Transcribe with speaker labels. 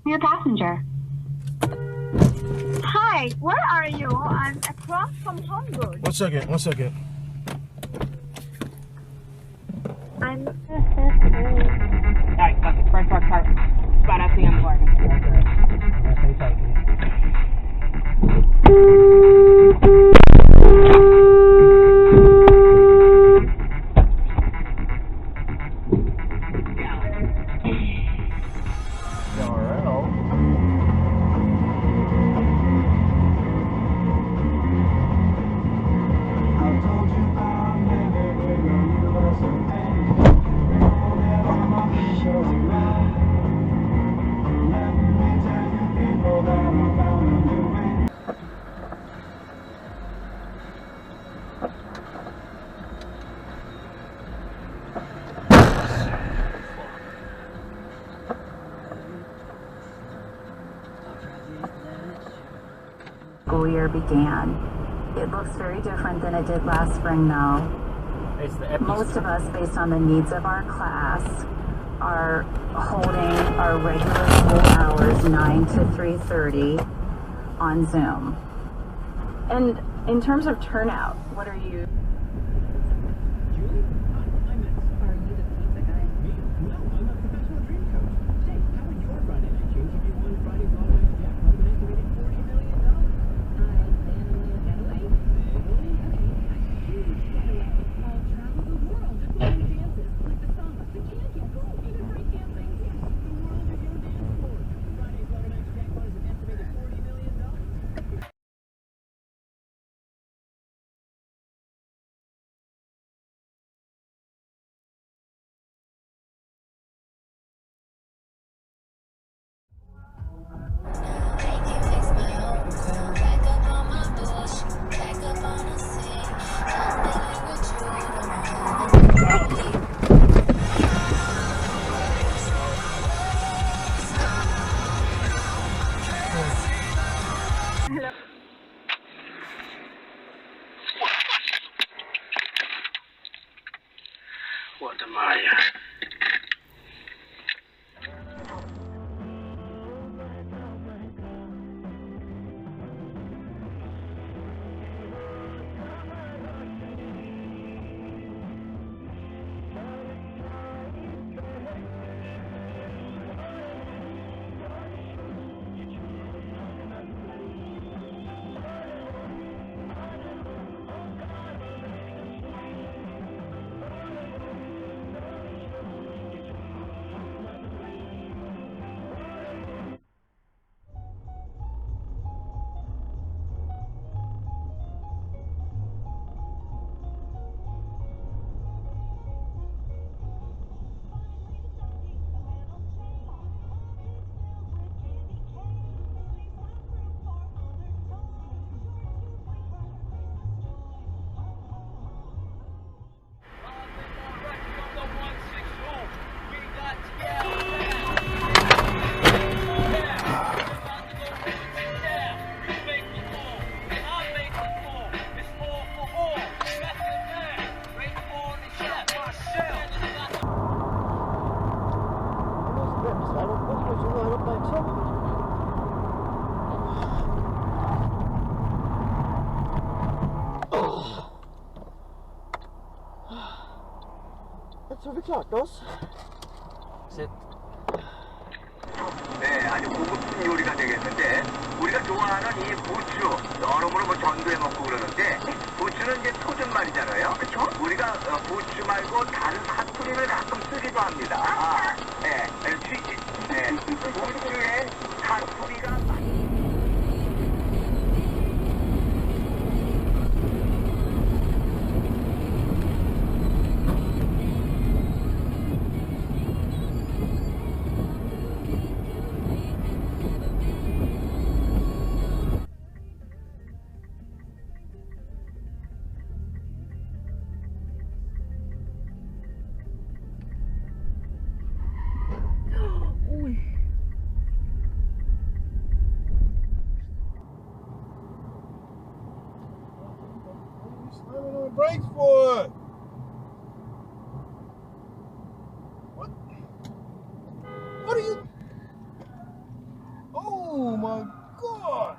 Speaker 1: New passenger. Hi, where are you? I'm across from Homewood.
Speaker 2: One second.
Speaker 1: I'm...
Speaker 3: Alright, first park. Spot out the end park.
Speaker 4: School year began. It looks very different than it did last spring, though. Most of us, based on the needs of our class, are holding our regular school hours 9 to 3:30 on Zoom. And in terms of turnout, what are you?
Speaker 2: What am I?
Speaker 5: Jag tror vi klart oss.
Speaker 2: Sit.
Speaker 6: 네, 아주 고급진 요리가 되겠는데 우리가 좋아하는 이 부추 여러모로 뭐 전도해 먹고 그러는데 부추는 이제 토종 말이잖아요. 그렇죠? 우리가 부추 말고 다른 사투리를 가끔 쓰기도 합니다. 네, 부추에 사투리가
Speaker 2: Slamming on the brakes for it. What? What are you? my God!